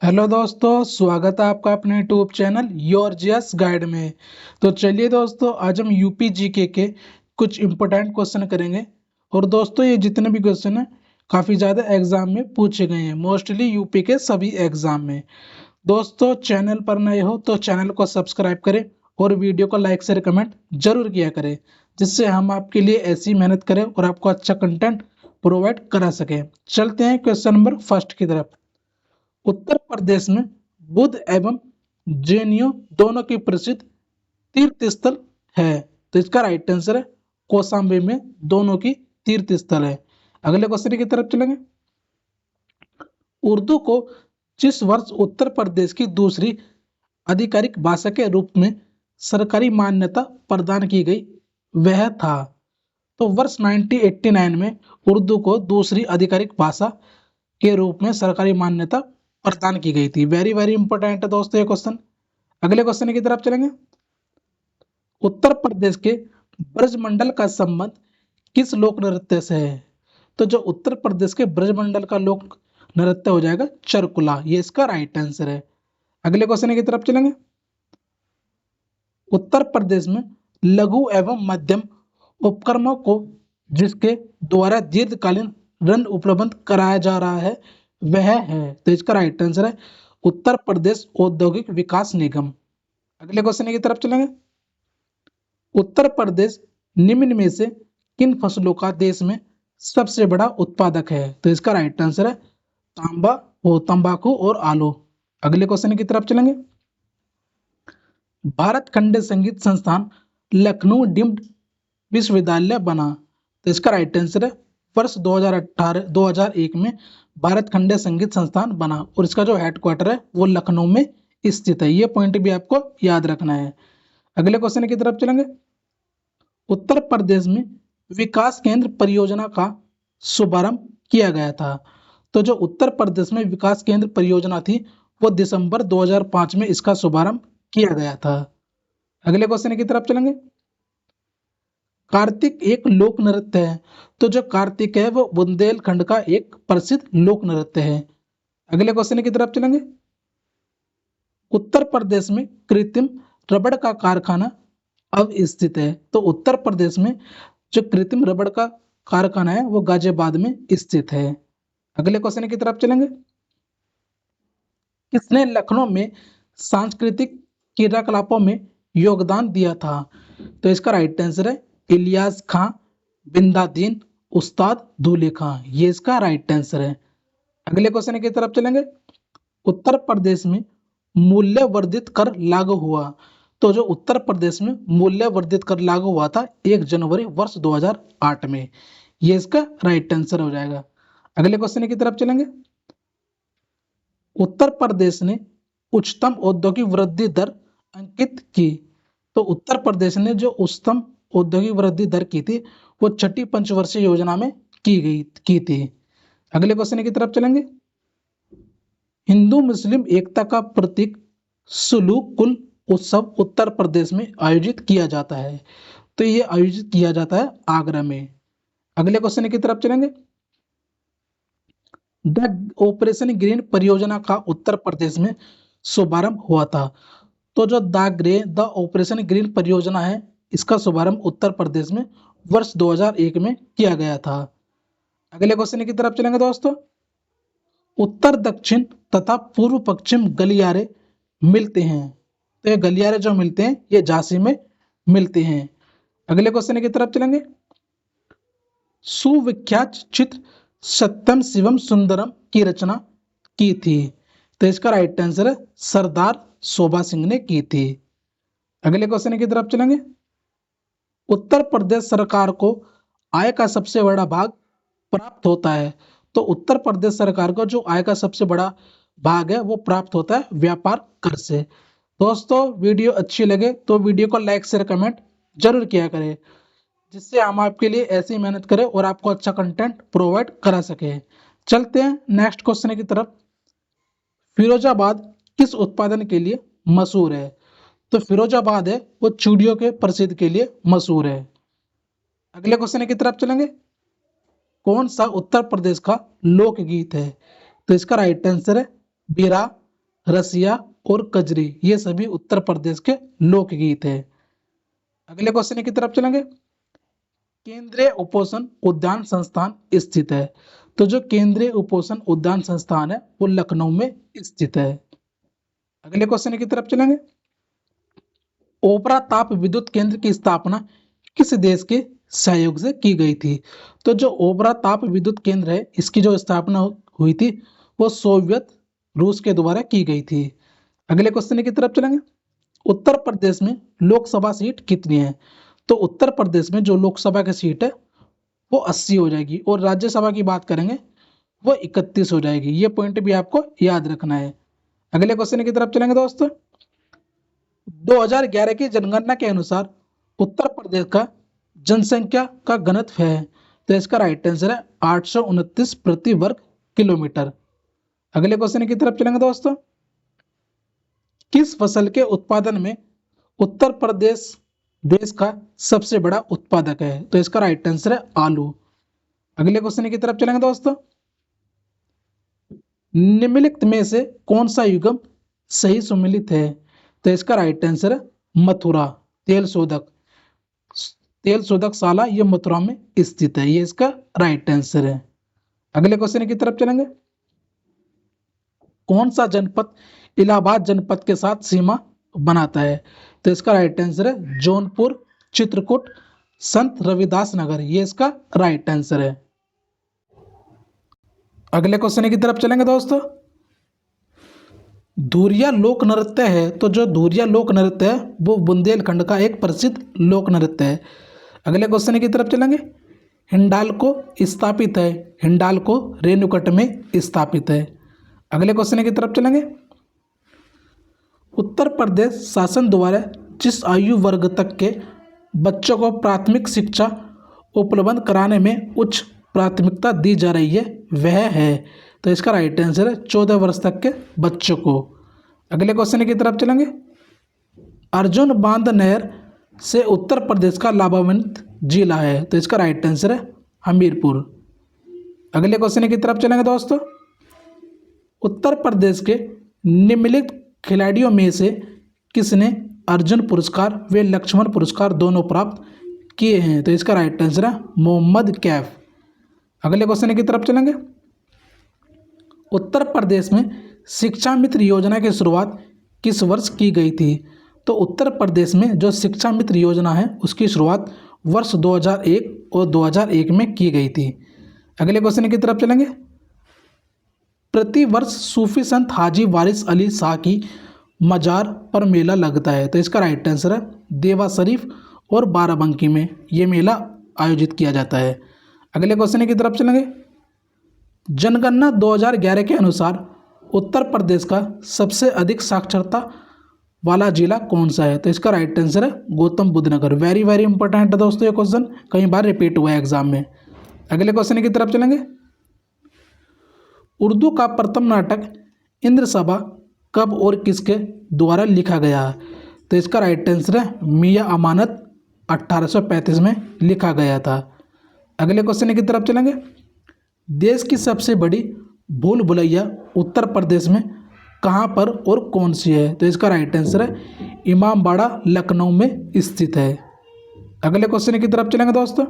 Hello दोस्तों, स्वागत है आपका अपने YouTube channel your GS guide में। तो चलिए दोस्तों, आज हम यूपी जीके के कुछ इम्पोर्टेंट क्वेश्चन करेंगे। और दोस्तों, ये जितने भी क्वेश्चन हैं काफ़ी ज़्यादा एग्जाम में पूछे गए हैं, मोस्टली यूपी के सभी एग्जाम में। दोस्तों, चैनल पर नए हो तो चैनल को सब्सक्राइब करें और वीडियो को लाइक शेयर कमेंट जरूर किया करें, जिससे हम आपके लिए ऐसी मेहनत करें और आपको अच्छा कंटेंट प्रोवाइड करा सकें। चलते हैं क्वेश्चन नंबर फर्स्ट की तरफ। उत्तर प्रदेश में बुद्ध एवं जैनियों दोनों की प्रसिद्ध तीर्थ स्थल है। तो इसका राइट आंसर है कौशाम्बी में दोनों की तीर्थ स्थल है। अगले क्वेश्चन की तरफ चलेंगे। उर्दू को जिस वर्ष उत्तर प्रदेश की दूसरी आधिकारिक भाषा के रूप में सरकारी मान्यता प्रदान की गई वह था। तो वर्ष 1989 में उर्दू को दूसरी आधिकारिक भाषा के रूप में सरकारी मान्यता प्रदान की गई थी। वेरी वेरी इंपॉर्टेंट है दोस्तों ये क्वेश्चन। अगले क्वेश्चन की तरफ चलेंगे। उत्तर प्रदेश के ब्रजमंडल का संबंध किस लोक नृत्य से है? तो जो उत्तर प्रदेश के ब्रजमंडल का लोक नृत्य हो जाएगा चरकुला, ये इसका राइट आंसर है। अगले क्वेश्चन की तरफ चलेंगे। उत्तर प्रदेश में लघु एवं मध्यम उपक्रमों को जिसके द्वारा दीर्घकालीन ऋण उपलब्ध कराया जा रहा है वह है। तो इसका राइट आंसर है उत्तर प्रदेश औद्योगिक विकास निगम। अगले क्वेश्चन की तरफ चलेंगे। उत्तर प्रदेश निम्न में से किन फसलों का देश में सबसे बड़ा उत्पादक है? तो इसका राइट आंसर है तंबाकू और आलू। अगले क्वेश्चन की तरफ चलेंगे। भारत खंड संगीत संस्थान लखनऊ डीम्ड विश्वविद्यालय बना। तो इसका राइट आंसर है वर्ष 2001 में भारत खंड संगीत संस्थान बना और इसका जो हेडक्वार्टर है वो लखनऊ में स्थित है। ये पॉइंट भी आपको याद रखना है। अगले क्वेश्चन की तरफ चलेंगे। उत्तर प्रदेश में विकास केंद्र परियोजना का शुभारंभ किया गया था। तो जो उत्तर प्रदेश में विकास केंद्र परियोजना थी वो दिसंबर 2005 में इसका शुभारंभ किया गया था। अगले क्वेश्चन की तरफ चलेंगे। कार्तिक एक लोक नृत्य है। तो जो कार्तिक है वो बुंदेलखंड का एक प्रसिद्ध लोक नृत्य है। अगले क्वेश्चन की तरफ चलेंगे। उत्तर प्रदेश में कृत्रिम रबड़ का कारखाना अब स्थित है। तो उत्तर प्रदेश में जो कृत्रिम रबड़ का कारखाना है वो गाजियाबाद में स्थित है। अगले क्वेश्चन की तरफ चलेंगे। किसने लखनऊ में सांस्कृतिक क्रियाकलापों में योगदान दिया था? तो इसका राइट आंसर है इलियास खां, बिंदादीन, उस्ताद दूल्हे खां, ये इसका राइट आंसर है। अगले क्वेश्चन की तरफ चलेंगे। उत्तर प्रदेश में मूल्य वर्धित कर लागू हुआ। तो जो उत्तर प्रदेश में मूल्य वर्धित कर लागू हुआ था 1 जनवरी वर्ष 2008 में, ये इसका राइट आंसर हो जाएगा। अगले क्वेश्चन की तरफ चलेंगे। उत्तर प्रदेश ने उच्चतम औद्योगिक वृद्धि दर अंकित की। तो उत्तर प्रदेश ने जो उच्चतम औद्योगिक वृद्धि दर की थी वो छठी पंचवर्षीय योजना में की थी। अगले क्वेश्चन की तरफ चलेंगे। हिंदू मुस्लिम एकता का प्रतीक सुलूकुल उत्सव उत्तर प्रदेश में आयोजित किया जाता है। तो ये आयोजित किया जाता है आगरा में। अगले क्वेश्चन की तरफ चलेंगे। द ऑपरेशन ग्रीन परियोजना का उत्तर प्रदेश में शुभारंभ हुआ था। तो जो द ऑपरेशन ग्रीन परियोजना है इसका शुभारंभ उत्तर प्रदेश में वर्ष 2001 में किया गया था। अगले क्वेश्चन की तरफ चलेंगे दोस्तों। उत्तर दक्षिण तथा पूर्व पश्चिम गलियारे मिलते हैं। तो ये गलियारे जो मिलते हैं ये झांसी में मिलते हैं। अगले क्वेश्चन की तरफ चलेंगे। सुविख्यात चित्र सत्यम शिवम सुंदरम की रचना की थी। तो इसका राइट आंसर है सरदार शोभा सिंह ने की थी। अगले क्वेश्चन की तरफ चलेंगे। उत्तर प्रदेश सरकार को आय का सबसे बड़ा भाग प्राप्त होता है। तो उत्तर प्रदेश सरकार को जो आय का सबसे बड़ा भाग है वो प्राप्त होता है व्यापार कर से। दोस्तों, वीडियो अच्छी लगे तो वीडियो को लाइक शेयर कमेंट जरूर किया करें, जिससे हम आपके लिए ऐसी मेहनत करें और आपको अच्छा कंटेंट प्रोवाइड करा सके। चलते हैं नेक्स्ट क्वेश्चन की तरफ। फिरोजाबाद किस उत्पादन के लिए मशहूर है? तो फिरोजाबाद है वो चूड़ियों के प्रसिद्ध के लिए मशहूर है। अगले क्वेश्चन की तरफ चलेंगे। कौन सा उत्तर प्रदेश का लोकगीत है? तो इसका राइट आंसर है बिरहा रसिया और कजरी ये सभी उत्तर प्रदेश के लोकगीत है। अगले क्वेश्चन की तरफ चलेंगे। केंद्रीय उपोषण उद्यान संस्थान स्थित है। तो जो केंद्रीय उपोषण उद्यान संस्थान है वो लखनऊ में स्थित है। अगले क्वेश्चन की तरफ चलेंगे। ओबरा ताप विद्युत केंद्र की स्थापना किस देश के सहयोग से की गई थी? तो जो ओबरा ताप विद्युत केंद्र है इसकी जो स्थापना हुई थी वो सोवियत रूस के द्वारा की गई थी। अगले क्वेश्चन की तरफ चलेंगे। उत्तर प्रदेश में लोकसभा सीट कितनी है? तो उत्तर प्रदेश में जो लोकसभा की सीट है वो 80 हो जाएगी और राज्यसभा की बात करेंगे वो 31 हो जाएगी। ये पॉइंट भी आपको याद रखना है। अगले क्वेश्चन की तरफ चलेंगे दोस्तों। 2011 की जनगणना के अनुसार उत्तर प्रदेश का जनसंख्या का घनत्व है। तो इसका राइट आंसर है 829 प्रति वर्ग किलोमीटर। अगले क्वेश्चन की तरफ चलेंगे दोस्तों। किस फसल के उत्पादन में उत्तर प्रदेश देश का सबसे बड़ा उत्पादक है? तो इसका राइट आंसर है आलू। अगले क्वेश्चन की तरफ चलेंगे दोस्तों। निम्नलिखित में से कौन सा युग्म सही सम्मिलित है? तो इसका राइट आंसर है मथुरा। तेल शोधक शाला ये मथुरा में स्थित है। ये इसका राइट आंसर है। अगले क्वेश्चन की तरफ चलेंगे। कौन सा जनपद इलाहाबाद जनपद के साथ सीमा बनाता है? तो इसका राइट आंसर है जौनपुर, चित्रकूट, संत रविदास नगर। ये इसका राइट आंसर है। अगले क्वेश्चन की तरफ चलेंगे दोस्तों। धुरिया लोक नृत्य है। तो जो धुरिया लोक नृत्य है वो बुंदेलखंड का एक प्रसिद्ध लोक नृत्य है। अगले क्वेश्चन की तरफ चलेंगे। हिंडाल्को स्थापित है। हिंडाल्को रेणुकट में स्थित है। अगले क्वेश्चन की तरफ चलेंगे। उत्तर प्रदेश शासन द्वारा जिस आयु वर्ग तक के बच्चों को प्राथमिक शिक्षा उपलब्ध कराने में उच्च प्राथमिकता दी जा रही है वह है? तो इसका राइट आंसर है 14 वर्ष तक के बच्चों को। अगले क्वेश्चन की तरफ चलेंगे। अर्जुन बांध नहर से उत्तर प्रदेश का लाभान्वित जिला है। तो इसका राइट आंसर है हमीरपुर। अगले क्वेश्चन की तरफ चलेंगे दोस्तों। उत्तर प्रदेश के निम्नलिखित खिलाड़ियों में से किसने अर्जुन पुरस्कार व लक्ष्मण पुरस्कार दोनों प्राप्त किए हैं? तो इसका राइट आंसर है मोहम्मद कैफ। अगले क्वेश्चन की तरफ चलेंगे। उत्तर प्रदेश में शिक्षा मित्र योजना की शुरुआत किस वर्ष की गई थी? तो उत्तर प्रदेश में जो शिक्षा मित्र योजना है उसकी शुरुआत वर्ष 2001 और 2001 में की गई थी। अगले क्वेश्चन की तरफ चलेंगे। प्रति वर्ष सूफी संत हाजी वारिस अली शाह की मजार पर मेला लगता है। तो इसका राइट आंसर है देवा शरीफ और बाराबंकी में ये मेला आयोजित किया जाता है। अगले क्वेश्चन की तरफ चलेंगे। जनगणना 2011 के अनुसार उत्तर प्रदेश का सबसे अधिक साक्षरता वाला जिला कौन सा है? तो इसका राइट आंसर है गौतम बुद्ध नगर। वेरी वेरी इंपॉर्टेंट है दोस्तों, ये क्वेश्चन कई बार रिपीट हुआ है एग्जाम में। अगले क्वेश्चन की तरफ चलेंगे। उर्दू का प्रथम नाटक इंद्र सभा कब और किसके द्वारा लिखा गया? तो इसका राइट आंसर है मियां अमानत 1835 में लिखा गया था। अगले क्वेश्चन की तरफ चलेंगे। देश की सबसे बड़ी भूल भुलैया उत्तर प्रदेश में कहाँ पर और कौन सी है? तो इसका राइट आंसर है इमामबाड़ा लखनऊ में स्थित है। अगले क्वेश्चन की तरफ चलेंगे दोस्तों।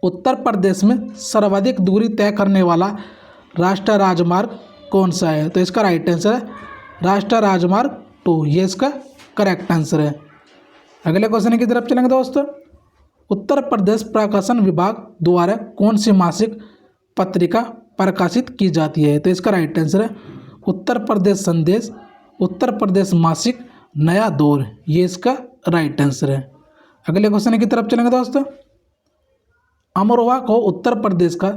उत्तर प्रदेश में सर्वाधिक दूरी तय करने वाला राष्ट्रीय राजमार्ग कौन सा है? तो इसका राइट आंसर है राष्ट्रीय राजमार्ग 2। ये इसका करेक्ट आंसर है। अगले क्वेश्चन की तरफ चलेंगे दोस्तों। उत्तर प्रदेश प्रकाशन विभाग द्वारा कौन सी मासिक पत्रिका प्रकाशित की जाती है? तो इसका राइट आंसर है उत्तर प्रदेश संदेश, उत्तर प्रदेश मासिक, नया दौर। ये इसका राइट आंसर है। अगले क्वेश्चन की तरफ चलेंगे दोस्तों। अमरोहा को उत्तर प्रदेश का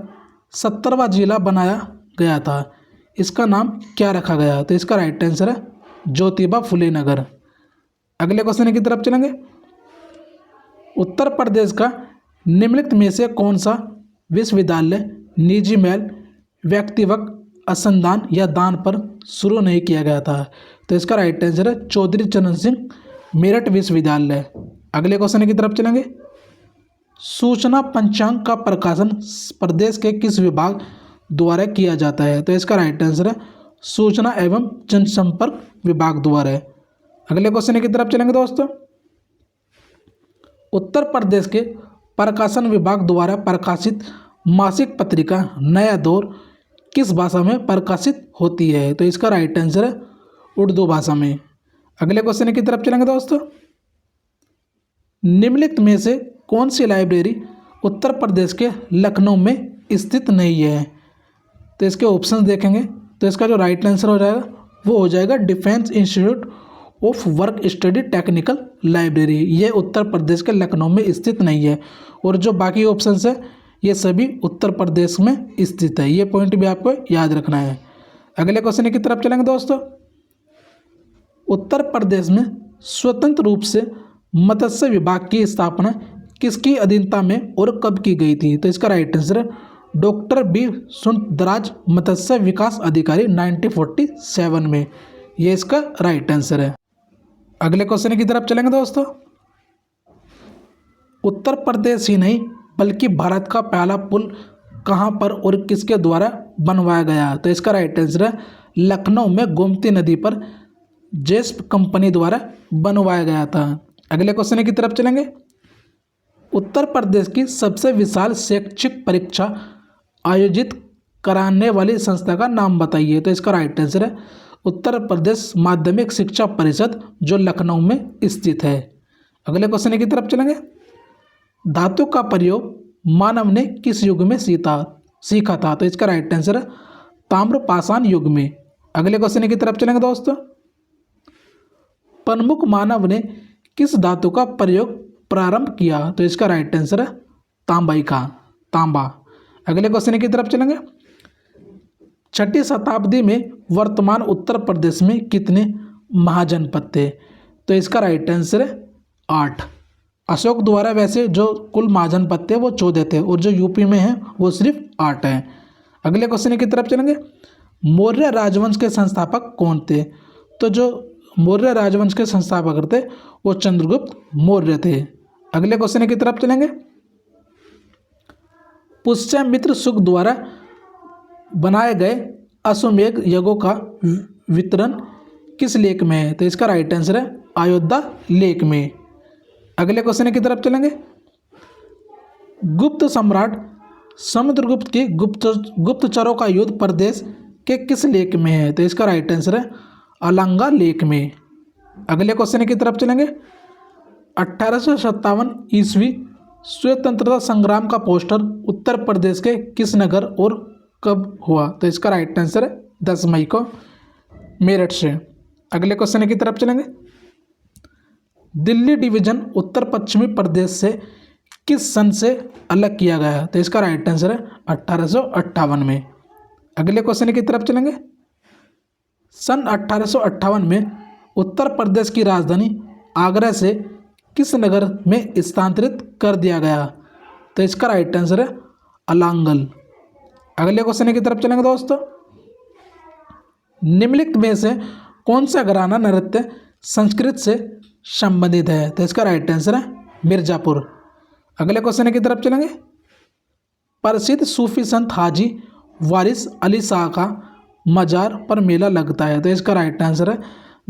70वां जिला बनाया गया था, इसका नाम क्या रखा गया? तो इसका राइट आंसर है ज्योतिबा फुले नगर। अगले क्वेश्चन की तरफ चलेंगे। उत्तर प्रदेश का निम्नलिखित में से कौन सा विश्वविद्यालय निजी महल, व्यक्तिगत अनुसंधान या दान पर शुरू नहीं किया गया था? तो इसका राइट आंसर है चौधरी चरण सिंह मेरठ विश्वविद्यालय। अगले क्वेश्चन की तरफ चलेंगे। सूचना पंचांग का प्रकाशन प्रदेश के किस विभाग द्वारा किया जाता है? तो इसका राइट आंसर है सूचना एवं जनसंपर्क विभाग द्वारा। अगले क्वेश्चन की तरफ चलेंगे दोस्तों। उत्तर प्रदेश के प्रकाशन विभाग द्वारा प्रकाशित मासिक पत्रिका नया दौर किस भाषा में प्रकाशित होती है? तो इसका राइट आंसर है उर्दू भाषा में। अगले क्वेश्चन की तरफ चलेंगे दोस्तों। निम्नलिखित में से कौन सी लाइब्रेरी उत्तर प्रदेश के लखनऊ में स्थित नहीं है? तो इसके ऑप्शंस देखेंगे तो इसका जो राइट आंसर हो जाएगा वो हो जाएगा defence institute of work study technical library. ये उत्तर प्रदेश के लखनऊ में स्थित नहीं है। और जो बाकी ऑप्शंस है ये सभी उत्तर प्रदेश में स्थित है। ये पॉइंट भी आपको याद रखना है। अगले क्वेश्चन की तरफ चलेंगे दोस्तों। उत्तर प्रदेश में स्वतंत्र रूप से मत्स्य विभाग की स्थापना किसकी अधीनता में और कब की गई थी? तो इसका राइट आंसर है डॉक्टर बी सुंदरराज मत्स्य विकास अधिकारी 1947 में। ये इसका राइट आंसर है। अगले क्वेश्चन की तरफ चलेंगे दोस्तों। उत्तर प्रदेश ही नहीं बल्कि भारत का पहला पुल कहाँ पर और किसके द्वारा बनवाया गया? तो इसका राइट आंसर है लखनऊ में गोमती नदी पर जेस्प कंपनी द्वारा बनवाया गया था। अगले क्वेश्चन की तरफ चलेंगे। उत्तर प्रदेश की सबसे विशाल शैक्षिक परीक्षा आयोजित कराने वाली संस्था का नाम बताइए? तो इसका राइट आंसर है उत्तर प्रदेश माध्यमिक शिक्षा परिषद जो लखनऊ में स्थित है। अगले क्वेश्चन की तरफ चलेंगे। धातु का प्रयोग मानव ने किस युग में सीखा था? तो इसका राइट आंसर है ताम्रपाषाण युग में। अगले क्वेश्चन की तरफ चलेंगे दोस्तों। प्रमुख मानव ने किस धातु का प्रयोग प्रारंभ किया? तो इसका राइट आंसर है तांबा। अगले क्वेश्चन की तरफ चलेंगे। 6ठी शताब्दी में वर्तमान उत्तर प्रदेश में कितने महाजनपद थे? तो इसका राइट आंसर है 8। अशोक द्वारा वैसे जो कुल महाजनपद थे वो 14 थे और जो यूपी में है वो सिर्फ 8 हैं। अगले क्वेश्चन की तरफ चलेंगे। मौर्य राजवंश के संस्थापक कौन थे? तो जो मौर्य राजवंश के संस्थापक थे वो चंद्रगुप्त मौर्य थे। अगले क्वेश्चन की तरफ चलेंगे। पुष्यमित्र शुक द्वारा बनाए गए अश्वमेध यज्ञों का वितरण किस लेख में है? तो इसका राइट आंसर है अयोध्या लेख में। अगले क्वेश्चन की तरफ चलेंगे। गुप्त सम्राट समुद्रगुप्त की गुप्तचरों का युद्ध प्रदेश के किस लेख में है? तो इसका राइट आंसर है अलंगा लेख में। अगले क्वेश्चन की तरफ चलेंगे। 1857 ईस्वी स्वतंत्रता संग्राम का पोस्टर उत्तर प्रदेश के किस नगर और कब हुआ? तो इसका राइट आंसर है 10 मई को मेरठ से। अगले क्वेश्चन की तरफ चलेंगे। दिल्ली डिवीजन उत्तर पश्चिमी प्रदेश से किस सन से अलग किया गया? तो इसका राइट आंसर है 1858 में। अगले क्वेश्चन की तरफ चलेंगे। सन 1858 में उत्तर प्रदेश की राजधानी आगरा से किस नगर में स्थानांतरित कर दिया गया? तो इसका राइट आंसर है अलांगल। अगले क्वेश्चन की तरफ चलेंगे दोस्तों। निम्नलिखित में से कौन सा घराना नृत्य संस्कृत से संबंधित है? तो इसका राइट आंसर है मिर्जापुर। अगले क्वेश्चन की तरफ चलेंगे। प्रसिद्ध सूफी संत हाजी वारिस अली शाह का मजार पर मेला लगता है? तो इसका राइट आंसर है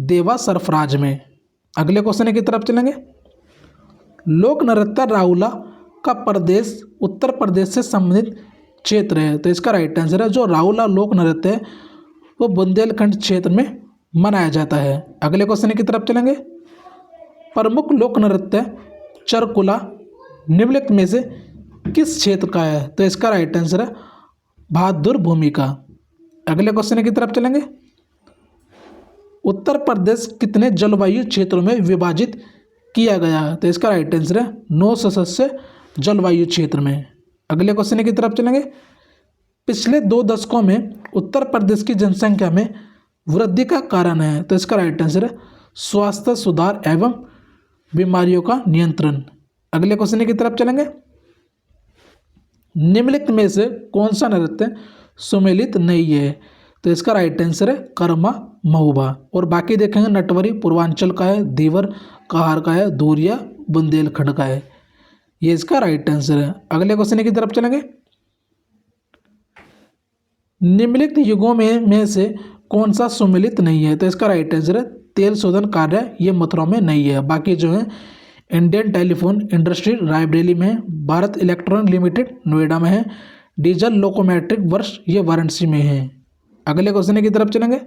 देवा सरफराज में। अगले क्वेश्चन की तरफ चलेंगे। लोक नृत्य राउला का प्रदेश उत्तर प्रदेश से संबंधित क्षेत्र है? तो इसका राइट आंसर है जो राउला लोक नृत्य है वो बुंदेलखंड क्षेत्र में मनाया जाता है। अगले क्वेश्चन की तरफ चलेंगे। प्रमुख लोक नृत्य चरकुला निम्नलिखित में से किस क्षेत्र का है? तो इसका राइट आंसर है बहादुर भूमि का। अगले क्वेश्चन की तरफ चलेंगे। उत्तर प्रदेश कितने जलवायु क्षेत्रों में विभाजित किया गया है? तो इसका राइट आंसर है 9 सदस्य जलवायु क्षेत्र में। अगले क्वेश्चन की तरफ चलेंगे। पिछले 2 दशकों में उत्तर प्रदेश की जनसंख्या में वृद्धि का कारण है? तो इसका राइट आंसर है स्वास्थ्य सुधार एवं बीमारियों का नियंत्रण। अगले क्वेश्चन की तरफ चलेंगे। निम्नलिखित में से कौन सा नृत्य सुमेलित नहीं है? तो इसका राइट आंसर है कर्मा महुबा। और बाकी देखेंगे नटवरी पूर्वांचल का है, धीवर कहार का है, धूरिया बुंदेलखंड का है। ये इसका राइट आंसर है। अगले क्वेश्चन की तरफ चलेंगे। निम्नलिखित युगों में से कौन सा सुमेलित नहीं है? तो इसका राइट आंसर है तेल शोधन कार्य ये मथुरा में नहीं है। बाकी जो है इंडियन टेलीफोन इंडस्ट्री रायबरेली में है, भारत इलेक्ट्रॉनिक लिमिटेड नोएडा में है, डीजल लोकोमेट्रिक वर्क्स ये वाराणसी में है। अगले क्वेश्चन की तरफ चलेंगे।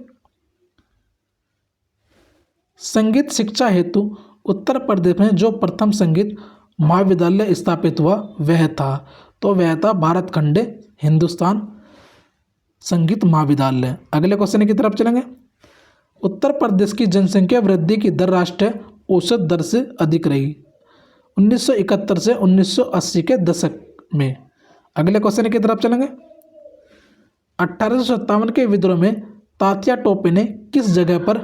संगीत शिक्षा हेतु उत्तर प्रदेश में जो प्रथम संगीत महाविद्यालय स्थापित हुआ वह था, तो वह था भारत खंडे हिंदुस्तान संगीत महाविद्यालय। अगले क्वेश्चन की तरफ चलेंगे। उत्तर प्रदेश की जनसंख्या वृद्धि की दर राष्ट्रीय औसत दर से अधिक रही 1971 से 1980 के दशक में। अगले क्वेश्चन की तरफ चलेंगे। 1857 के विद्रोह में तात्या टोपे ने किस जगह पर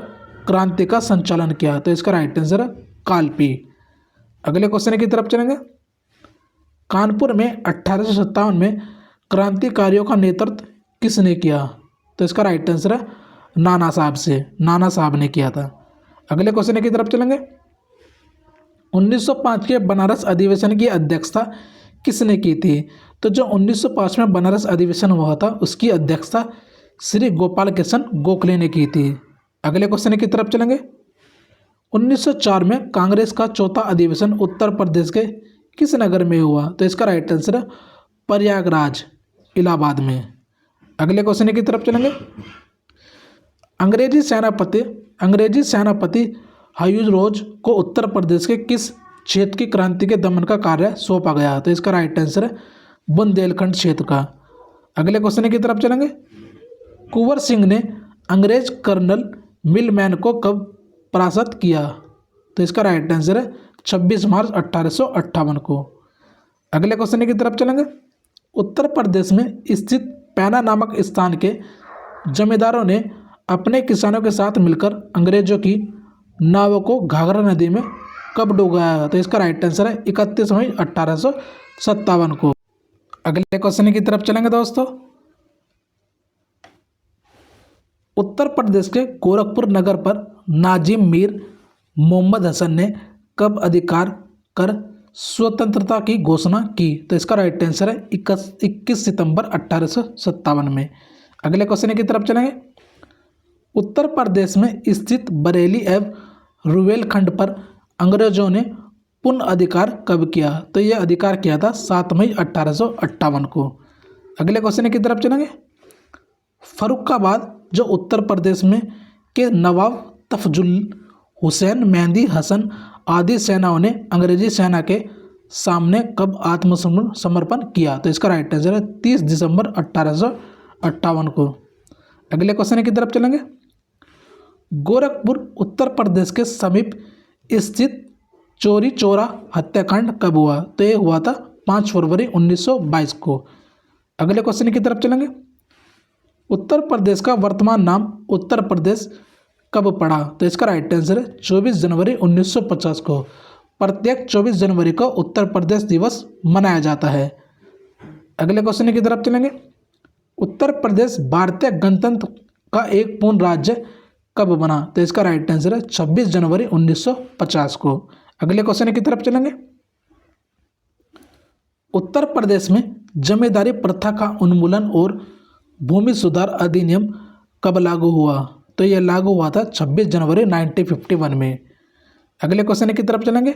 क्रांति का संचालन किया? तो इसका राइट आंसर है कालपी। अगले क्वेश्चन की तरफ चलेंगे। कानपुर में 1857 में क्रांतिकारियों का नेतृत्व किसने किया? तो इसका राइट आंसर है नाना साहब ने किया था। अगले क्वेश्चन की तरफ चलेंगे। 1905 के बनारस अधिवेशन की अध्यक्षता किसने की थी? तो जो 1905 में बनारस अधिवेशन हुआ था उसकी अध्यक्षता श्री गोपाल कृष्ण गोखले ने की थी। अगले क्वेश्चन की तरफ चलेंगे। 1904 में कांग्रेस का चौथा अधिवेशन उत्तर प्रदेश के किस नगर में हुआ? तो इसका राइट आंसर है प्रयागराज इलाहाबाद में। अगले क्वेश्चन की तरफ चलेंगे। अंग्रेजी सेनापति हयूज रोज को उत्तर प्रदेश के किस क्षेत्र की क्रांति के दमन का कार्य सौंपा गया? तो इसका राइट आंसर है बुंदेलखंड क्षेत्र का। अगले क्वेश्चन की तरफ चलेंगे। कुंवर सिंह ने अंग्रेज कर्नल मिलमैन को कब परास्त किया? तो इसका राइट आंसर है 26 मार्च 1858 को। अगले क्वेश्चन की तरफ चलेंगे। उत्तर प्रदेश में स्थित पैना नामक स्थान के जमींदारों ने अपने किसानों के साथ मिलकर अंग्रेजों की नावों को घाघरा नदी में कब डुबाया? तो इसका राइट आंसर है 31 मई 1857 को। अगले क्वेश्चन की तरफ चलेंगे दोस्तों। उत्तर प्रदेश के गोरखपुर नगर पर नाजिम मीर मोहम्मद हसन ने कब अधिकार कर स्वतंत्रता की घोषणा की? तो इसका राइट आंसर है 21 सितंबर 1857 में। अगले क्वेश्चन की तरफ चलेंगे। उत्तर प्रदेश में स्थित बरेली एवं रुवेलखंड पर अंग्रेजों ने पुनः अधिकार कब किया? तो यह अधिकार किया था 7 मई 1858 को। अगले क्वेश्चन की तरफ चलेंगे। फर्रुखाबाद जो उत्तर प्रदेश में के नवाब तफजुल हुसैन मेहंदी हसन आदि सेनाओं ने अंग्रेजी सेना के सामने कब आत्मसमर्पण किया? तो इसका राइट आंसर है 30 दिसंबर 1858 को। अगले क्वेश्चन की तरफ चलेंगे। गोरखपुर उत्तर प्रदेश के समीप स्थित चौरी चौरा हत्याकांड कब हुआ? तो ये हुआ था 5 फरवरी 1922 को। अगले क्वेश्चन की तरफ चलेंगे। उत्तर प्रदेश का वर्तमान नाम उत्तर प्रदेश कब पड़ा? तो इसका राइट आंसर है 24 जनवरी 1950 को। प्रत्येक 24 जनवरी को उत्तर प्रदेश दिवस मनाया जाता है। अगले क्वेश्चन की तरफ चलेंगे। उत्तर प्रदेश भारतीय गणतंत्र का एक पूर्ण राज्य कब बना? तो इसका राइट आंसर है 26 जनवरी 1950 को। अगले क्वेश्चन की तरफ चलेंगे। उत्तर प्रदेश में जमींदारी प्रथा का उन्मूलन और भूमि सुधार अधिनियम कब लागू हुआ? तो यह लागू हुआ था 26 जनवरी 1951 में। अगले क्वेश्चन की तरफ चलेंगे।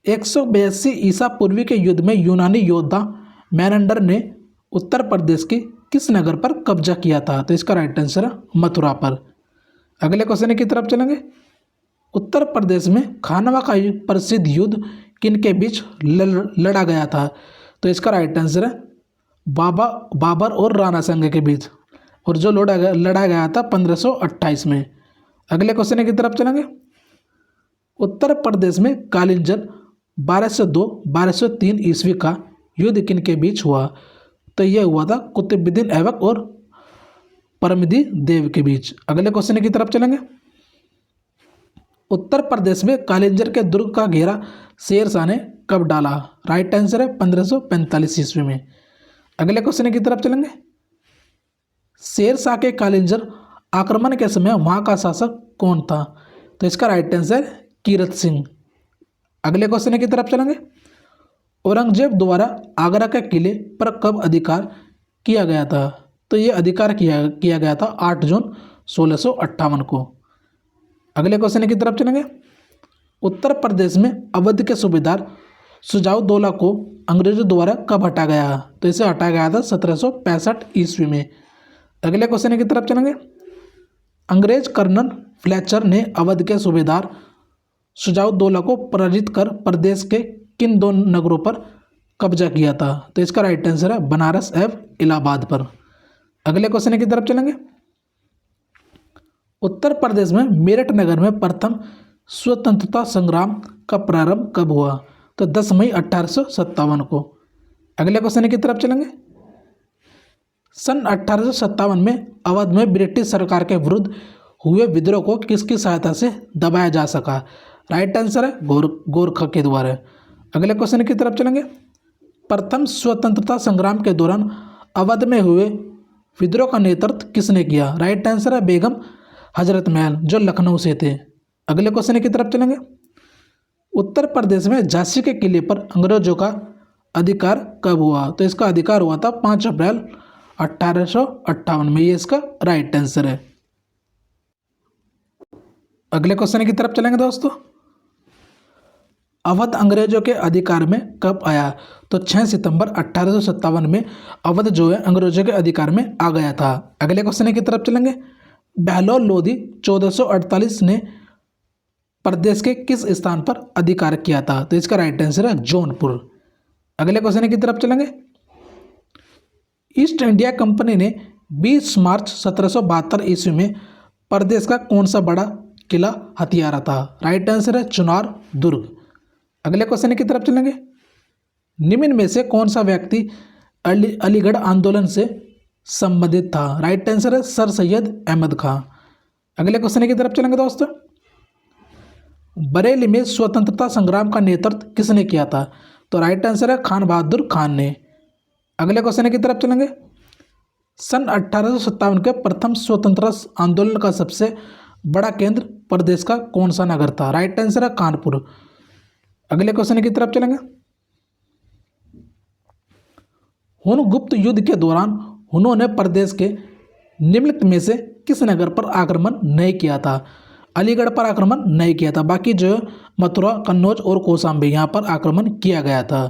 182 ईसा पूर्वी के युद्ध में यूनानी योद्धा मेनेंडर ने उत्तर प्रदेश के किस नगर पर कब्जा किया था? तो इसका राइट आंसर है मथुरा पर। अगले क्वेश्चन की तरफ चलेंगे। उत्तर प्रदेश में खानवा का प्रसिद्ध युद्ध किनके बीच लड़ा गया था? तो इसका राइट आंसर है बाबर और राणा संघ के बीच, और जो लड़ा गया था 1528 में। अगले क्वेश्चन की तरफ चलेंगे। उत्तर प्रदेश में कालिंजर 1202-1203 ईस्वी का युद्ध किनके बीच हुआ? तो यह हुआ था कुतुबुद्दीन ऐबक और परमदी देव के बीच। अगले क्वेश्चन की तरफ चलेंगे। उत्तर प्रदेश में कालिंजर के दुर्ग का घेरा शेर शाह ने कब डाला? राइट आंसर है 1545 ईस्वी में। अगले क्वेश्चन की तरफ चलेंगे। शेर शाह के कालिंजर आक्रमण के समय वहां का शासक कौन था? तो इसका राइट आंसर कीरत सिंह। अगले क्वेश्चन की तरफ चलेंगे। औरंगजेब द्वारा आगरा के किले पर कब अधिकार किया गया था? तो ये अधिकार किया गया था 8 जून 1658 को। अगले क्वेश्चन की तरफ चलेंगे। उत्तर प्रदेश में अवध के सूबेदार सुजाउद्दौला को अंग्रेजों द्वारा कब हटाया गया? तो इसे हटाया गया था 1765 ईस्वी में। अगले क्वेश्चन की तरफ चलेंगे। अंग्रेज कर्नल फ्लेचर ने अवध के सूबेदार सुजाउद्दौला को पराजित कर प्रदेश के किन दो नगरों पर कब्जा किया था? तो इसका राइट आंसर है बनारस एवं इलाहाबाद पर। अगले क्वेश्चन की तरफ चलेंगे। उत्तर प्रदेश में मेरठ नगर में प्रथम स्वतंत्रता संग्राम का प्रारंभ कब हुआ? तो 10 मई 1857 को। अगले क्वेश्चन की तरफ चलेंगे। सन 1857 में अवध में ब्रिटिश सरकार के विरुद्ध हुए विद्रोह को किसकी सहायता से दबाया जा सका? राइट आंसर है गोरखा के द्वारा। अगले क्वेश्चन की तरफ चलेंगे। प्रथम स्वतंत्रता संग्राम के दौरान अवध में हुए विद्रोह का नेतृत्व किसने किया? राइट आंसर है बेगम हजरत महल, जो लखनऊ से थे। अगले क्वेश्चन की तरफ चलेंगे। उत्तर प्रदेश में झांसी के किले पर अंग्रेजों का अधिकार कब हुआ? तो इसका अधिकार हुआ था 5 अप्रैल 1858 में। ये इसका राइट आंसर है। अगले क्वेश्चन की तरफ चलेंगे दोस्तों। अवध अंग्रेजों के अधिकार में कब आया? तो 6 सितंबर 1857 में अवध जो है अंग्रेजों के अधिकार में आ गया था। अगले क्वेश्चन की तरफ चलेंगे। बहलोल लोधी 1448 ने प्रदेश के किस स्थान पर अधिकार किया था? तो इसका राइट आंसर है जौनपुर। अगले क्वेश्चन की तरफ चलेंगे। ईस्ट इंडिया कंपनी ने 20 मार्च 1772 ईस्वी में प्रदेश का कौन सा बड़ा किला हथियारा था? राइट आंसर है चुनार दुर्ग। अगले क्वेश्चन की तरफ चलेंगे। निम्न में से कौन सा व्यक्ति अलीगढ़ आंदोलन से संबंधित था? राइट आंसर है सर सैयद अहमद खां। अगले क्वेश्चन की तरफ चलेंगे दोस्तों। बरेली में स्वतंत्रता संग्राम का नेतृत्व किसने किया था? तो राइट आंसर है खान बहादुर खान ने। अगले क्वेश्चन की तरफ चलेंगे। सन 1857 के प्रथम स्वतंत्रता आंदोलन का सबसे बड़ा केंद्र प्रदेश का कौन सा नगर था? राइट आंसर है कानपुर। अगले क्वेश्चन की तरफ चलेंगे। हुन गुप्त युद्ध के दौरान उन्होंने प्रदेश के निम्नलिखित में से किस नगर पर आक्रमण नहीं किया था? अलीगढ़ पर आक्रमण नहीं किया था, बाकी जो मथुरा, कन्नौज और कौशाम्बी यहाँ पर आक्रमण किया गया था।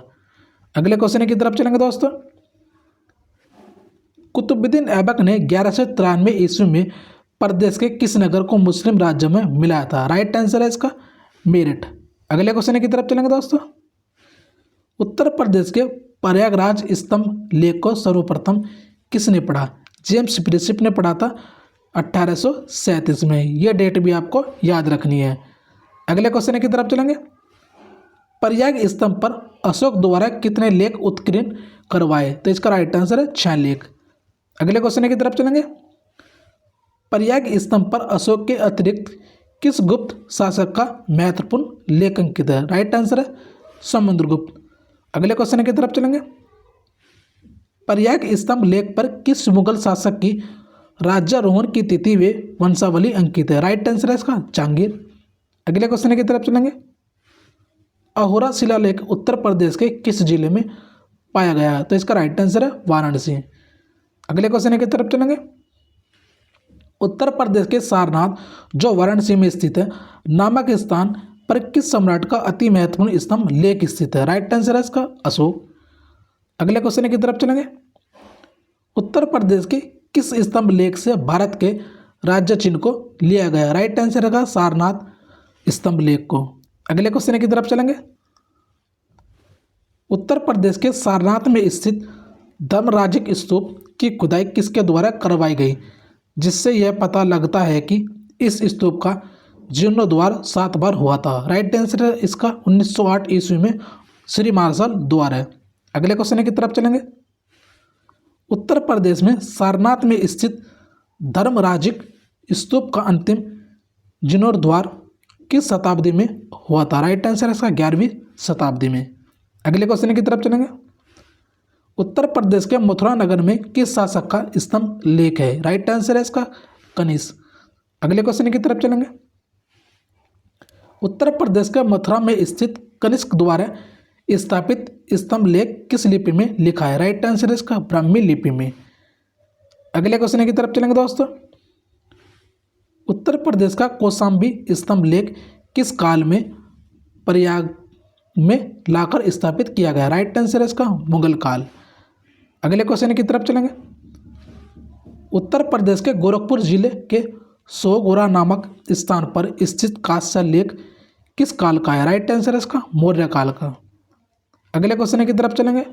अगले क्वेश्चन की तरफ चलेंगे दोस्तों। कुतुबुद्दीन ऐबक ने 1193 ईस्वी में प्रदेश के किस नगर को मुस्लिम राज्य में मिलाया था? राइट आंसर है इसका मेरठ। अगले क्वेश्चन की तरफ चलेंगे दोस्तों। उत्तर प्रदेश के प्रयागराज स्तंभ लेख को सर्वप्रथम किसने पढ़ा? जेम्स प्रिंसिप ने पढ़ा था 1837 में। यह डेट भी आपको याद रखनी है। अगले क्वेश्चन की तरफ चलेंगे। प्रयाग स्तंभ पर अशोक द्वारा कितने लेख उत्कीर्ण करवाए? तो इसका राइट आंसर है 6 लेख। अगले क्वेश्चन की तरफ चलेंगे। प्रयाग स्तंभ पर अशोक के अतिरिक्त किस गुप्त शासक का महत्वपूर्ण लेख अंकित है? राइट आंसर है समुद्रगुप्त। अगले क्वेश्चन की तरफ चलेंगे। प्रयाग स्तंभ लेख पर किस मुगल शासक की राज्यारोहण की तिथि व वंशावली अंकित है? राइट आंसर है इसका जहांगीर। अगले क्वेश्चन की तरफ चलेंगे। अहोरा शिलालेख उत्तर प्रदेश के किस जिले में पाया गया? तो इसका राइट आंसर है वाराणसी। अगले क्वेश्चन की तरफ चलेंगे। उत्तर प्रदेश के सारनाथ जो वाराणसी में स्थित है नामक स्थान पर किस सम्राट का अति महत्वपूर्ण स्तंभ लेख स्थित है? राइट आंसर है इसका अशोक। अगले क्वेश्चन की तरफ चलेंगे। उत्तर प्रदेश के किस स्तंभ लेख से भारत के राज्य चिन्ह को लिया गया? राइट आंसर है सारनाथ स्तंभ लेख को। अगले क्वेश्चन की तरफ चलेंगे। उत्तर प्रदेश के सारनाथ में स्थित धर्मराजिक स्तूप की खुदाई किसके द्वारा करवाई गई, जिससे यह पता लगता है कि इस स्तूप का जीर्णोद्धार 7 बार हुआ था? राइट आंसर है इसका 1908 ईस्वी में श्री मार्शल द्वारा। अगले क्वेश्चन की तरफ चलेंगे। उत्तर प्रदेश में सारनाथ में स्थित धर्मराजिक स्तूप का अंतिम जीर्णोद्धार किस शताब्दी में हुआ था? राइट आंसर है इसका 11वीं शताब्दी में। अगले क्वेश्चन की तरफ चलेंगे। उत्तर प्रदेश के मथुरा नगर में किस शासक का स्तंभ लेख है? राइट आंसर है इसका कनिष्क। अगले क्वेश्चन की तरफ चलेंगे। उत्तर प्रदेश के मथुरा में स्थित कनिष्क द्वारा स्थापित स्तंभ लेख किस लिपि में लिखा है? राइट आंसर है इसका ब्राह्मी लिपि में। अगले क्वेश्चन की तरफ चलेंगे दोस्तों। उत्तर प्रदेश का कौशाम्बी स्तंभ लेख किस काल में प्रयाग में लाकर स्थापित किया गया? राइट आंसर है इसका मुगल काल। अगले क्वेश्चन की तरफ चलेंगे। उत्तर प्रदेश के गोरखपुर जिले के सोगोरा नामक स्थान पर स्थित कांस्य लेख किस काल का है? राइट आंसर है इसका मौर्य काल का। अगले क्वेश्चन की तरफ चलेंगे।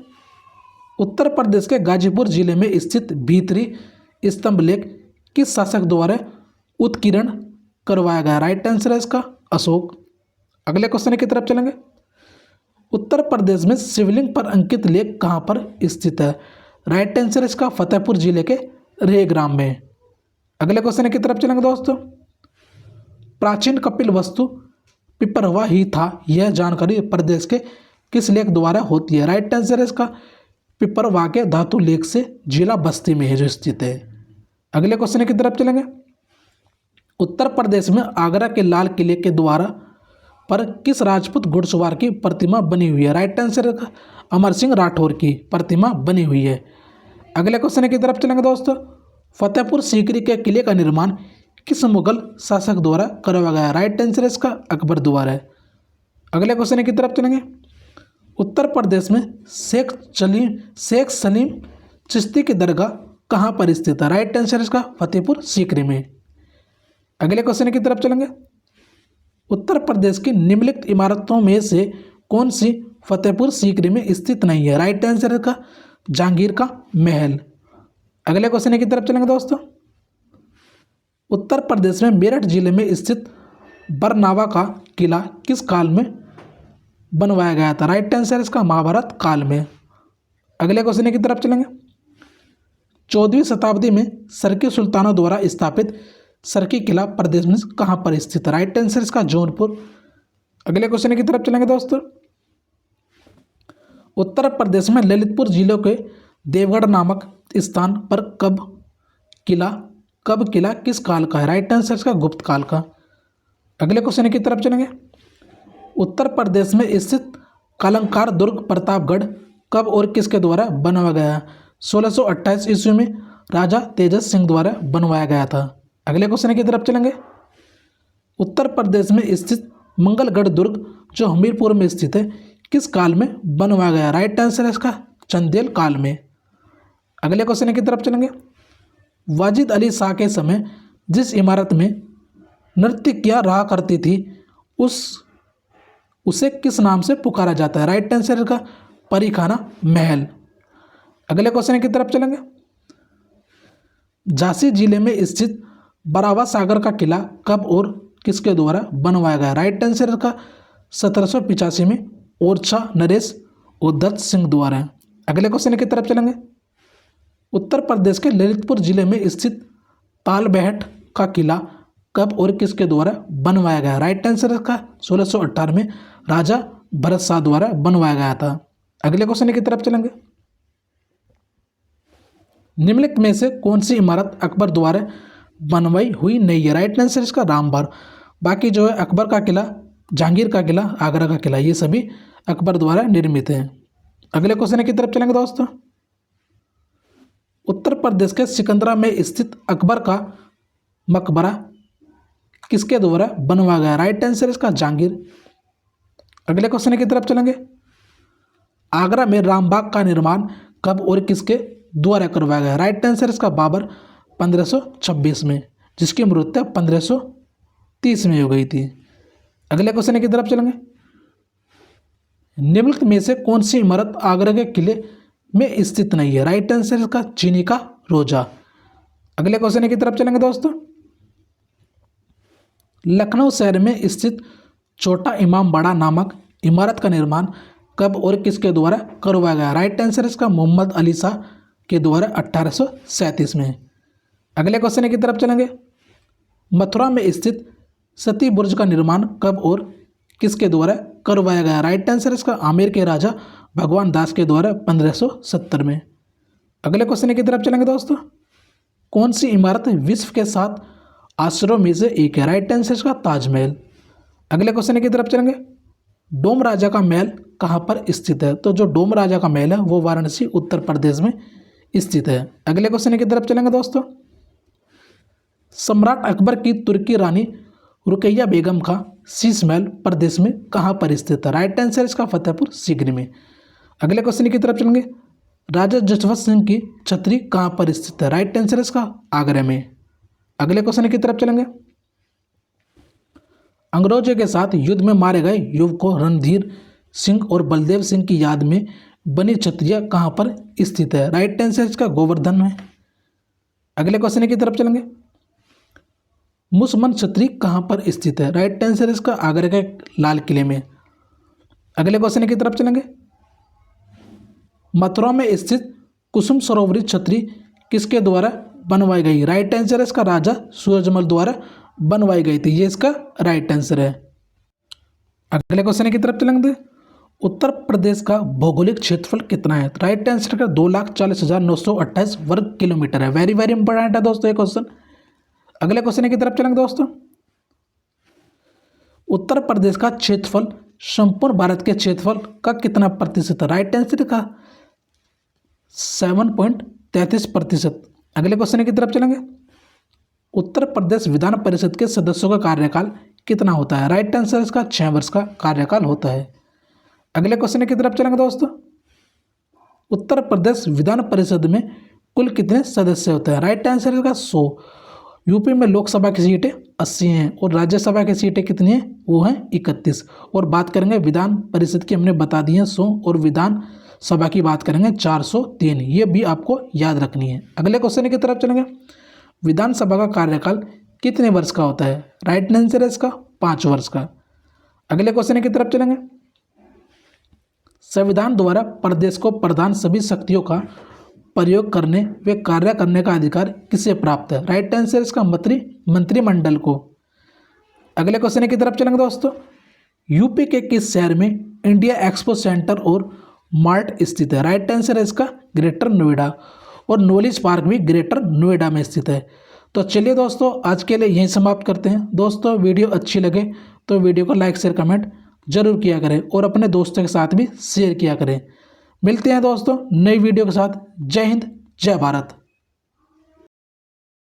उत्तर प्रदेश के गाजीपुर जिले में स्थित भीतरी स्तंभ लेख किस शासक द्वारा उत्कीर्ण करवाया गया? राइट आंसर है इसका अशोक। अगले क्वेश्चन की तरफ चलेंगे। उत्तर प्रदेश में शिवलिंग पर अंकित लेख कहाँ पर स्थित है? राइट आंसर इसका फतेहपुर जिले के रेह ग्राम में। अगले क्वेश्चन की तरफ चलेंगे दोस्तों। प्राचीन कपिल वस्तु पिपरवा ही था, यह जानकारी प्रदेश के किस लेख द्वारा होती है? राइट आंसर है इसका पिपरवा के धातु लेख से, जिला बस्ती में है जो स्थित है। अगले क्वेश्चन की तरफ चलेंगे। उत्तर प्रदेश में आगरा के लाल किले के द्वारा पर किस राजपूत घुड़सवार की प्रतिमा बनी हुई है? राइट आंसर है अमर सिंह राठौर की प्रतिमा बनी हुई है। अगले क्वेश्चन की तरफ चलेंगे दोस्तों। फतेहपुर सीकरी के किले का निर्माण किस मुगल शासक द्वारा करवाया गया? राइट आंसर इसका अकबर द्वारा है। अगले क्वेश्चन की तरफ चलेंगे। उत्तर प्रदेश में शेख सलीम चिश्ती की दरगाह कहाँ पर स्थित है? राइट आंसर इसका फतेहपुर सीकरी में। अगले क्वेश्चन की तरफ चलेंगे। उत्तर प्रदेश की निम्नलिखित इमारतों में से कौन सी फतेहपुर सीकरी में स्थित नहीं है? राइट आंसर का जहांगीर का महल। अगले क्वेश्चन की तरफ चलेंगे दोस्तों। उत्तर प्रदेश में मेरठ जिले में स्थित बरनावा का किला किस काल में बनवाया गया था? राइट आंसर इसका महाभारत काल में। अगले क्वेश्चन की तरफ चलेंगे। 14वीं शताब्दी में सरकी सुल्तानों द्वारा स्थापित सरकी किला प्रदेश में कहाँ पर स्थित है? राइट आंसर इसका जौनपुर। अगले क्वेश्चन की तरफ चलेंगे दोस्तों। उत्तर प्रदेश में ललितपुर जिले के देवगढ़ नामक स्थान पर कब किला किस काल का है? राइट आंसर इसका गुप्त काल का। अगले क्वेश्चन की तरफ चलेंगे। उत्तर प्रदेश में स्थित कलंकार दुर्ग प्रतापगढ़ कब और किसके द्वारा बनवाया गया? 1628 ईस्वी में राजा तेजस सिंह द्वारा बनवाया गया था। अगले क्वेश्चन की तरफ चलेंगे। उत्तर प्रदेश में स्थित मंगलगढ़ दुर्ग जो हमीरपुर में स्थित है किस काल में बनवाया गया? राइट आंसर है इसका चंदेल काल में। अगले क्वेश्चन की तरफ चलेंगे। वाजिद अली शाह के समय जिस इमारत में नर्तकियां रहा करती थी उसे किस नाम से पुकारा जाता है? राइट आंसर का परीखाना महल। अगले क्वेश्चन की तरफ चलेंगे। झांसी जिले में स्थित बरावा सागर का किला कब और किसके द्वारा बनवाया गया? राइट आंसर का 1785 में ओरछा नरेश और दत्त सिंह द्वारा। अगले क्वेश्चन की तरफ चलेंगे। उत्तर प्रदेश के ललितपुर जिले में स्थित तालबेहट का किला कब और किसके द्वारा बनवाया गया? राइट आंसर का 1618 में राजा भरत शाह द्वारा बनवाया गया था। अगले क्वेश्चन की तरफ चलेंगे। निम्नलिखित में से कौन सी इमारत अकबर द्वारा बनवाई हुई नहीं है? राइट आंसर इसका रामबाग। बाकी जो है अकबर का किला, जहांगीर का किला, आगरा का किला, ये सभी अकबर द्वारा निर्मित हैं। अगले क्वेश्चन की तरफ चलेंगे दोस्तों। उत्तर प्रदेश के सिकंदरा में स्थित अकबर का मकबरा किसके द्वारा बनवाया गया? राइट आंसर इसका जहांगीर। अगले क्वेश्चन की तरफ चलेंगे। आगरा में रामबाग का निर्माण कब और किसके द्वारा करवाया गया? राइट आंसर इसका बाबर 1526 में, जिसकी मृत्यु 1530 में हो गई थी। अगले क्वेश्चन की तरफ चलेंगे। निम्नलिखित में से कौन सी इमारत आगरा के किले में स्थित नहीं है? राइट आंसर इसका चीनी का रोजा। अगले क्वेश्चन की तरफ चलेंगे दोस्तों। लखनऊ शहर में स्थित छोटा इमाम बाड़ा नामक इमारत का निर्माण कब और किसके द्वारा करवाया गया? राइट आंसर इसका मोहम्मद अली शाह के द्वारा 1837 में। अगले क्वेश्चन की तरफ चलेंगे। मथुरा में स्थित सती बुर्ज का निर्माण कब और किसके द्वारा करवाया गया? राइट आंसर इसका आमेर के राजा भगवान दास के द्वारा 1570 में। अगले क्वेश्चन की तरफ चलेंगे दोस्तों। कौन सी इमारत विश्व के 7 आश्चर्यों में से एक है? राइट आंसर इसका ताजमहल। अगले क्वेश्चन की तरफ चलेंगे। डोम राजा का महल कहाँ पर स्थित है? तो जो डोम राजा का महल है वो वाराणसी उत्तर प्रदेश में स्थित है। अगले क्वेश्चन की तरफ चलेंगे दोस्तों। सम्राट अकबर की तुर्की रानी रुकैया बेगम का शीश महल प्रदेश में कहाँ पर स्थित है? राइट आंसर इसका फतेहपुर सीकरी में। अगले क्वेश्चन की तरफ चलेंगे। राजा जसवंत सिंह की छतरी कहाँ पर स्थित है? राइट आंसर इसका आगरा में। अगले क्वेश्चन की तरफ चलेंगे। अंग्रेजों के साथ युद्ध में मारे गए युवकों रणधीर सिंह और बलदेव सिंह की याद में बनी छतरिया कहाँ पर स्थित है? राइट आंसर इसका गोवर्धन में। अगले क्वेश्चन की तरफ चलेंगे। मुसमन छतरी कहाँ पर स्थित है? राइट आंसर इसका आगरा के लाल किले में। अगले क्वेश्चन की तरफ चलेंगे। मथुरा में स्थित कुसुम सरोवरी छतरी किसके द्वारा बनवाई गई? राइट आंसर है इसका राजा सूरजमल द्वारा बनवाई गई थी। ये इसका राइट आंसर है। अगले क्वेश्चन की तरफ चलेंगे। उत्तर प्रदेश का भौगोलिक क्षेत्रफल कितना है? राइट आंसर का 2,40,928 वर्ग किलोमीटर है। वेरी वेरी इंपॉर्टेंट है दोस्तों ये क्वेश्चन। अगले क्वेश्चन की तरफ चलेंगे दोस्तों। उत्तर प्रदेश का क्षेत्रफल संपूर्ण भारत के क्षेत्रफल का कितना प्रतिशत है? राइट आंसर का 7.33%। अगले क्वेश्चन की तरफ चलेंगे। उत्तर प्रदेश विधान परिषद के सदस्यों का कार्यकाल कितना होता है? राइट आंसर इसका 6 वर्ष का कार्यकाल होता है। अगले क्वेश्चन की तरफ चलेंगे दोस्तों। उत्तर प्रदेश विधान परिषद में कुल कितने सदस्य होते हैं? राइट आंसर इसका 100। यूपी में लोकसभा की सीटें 80 हैं और राज्यसभा की सीटें कितनी हैं? वो हैं 31। और बात करेंगे विधान परिषद की, हमने बता दी है 100, और विधान सभा की बात करेंगे 403। ये भी आपको याद रखनी है। अगले क्वेश्चन की तरफ चलेंगे। विधानसभा का कार्यकाल कितने वर्ष का होता है? राइट आंसर है इसका 5 वर्ष का। अगले क्वेश्चन की तरफ चलेंगे। संविधान द्वारा प्रदेश को प्रदान सभी शक्तियों का प्रयोग करने व कार्य करने का अधिकार किसे प्राप्त है? राइट आंसर इसका मंत्रिमंडल को। अगले क्वेश्चन की तरफ चलेंगे दोस्तों। यूपी के किस शहर में इंडिया एक्सपो सेंटर और मार्ट स्थित है? राइट आंसर है इसका ग्रेटर नोएडा। और नॉलेज पार्क भी ग्रेटर नोएडा में स्थित है। तो चलिए दोस्तों, आज के लिए यहीं समाप्त करते हैं। दोस्तों वीडियो अच्छी लगे तो वीडियो को लाइक शेयर कमेंट जरूर किया करें और अपने दोस्तों के साथ भी शेयर किया करें। मिलते हैं दोस्तों नई वीडियो के साथ। जय हिंद, जय भारत।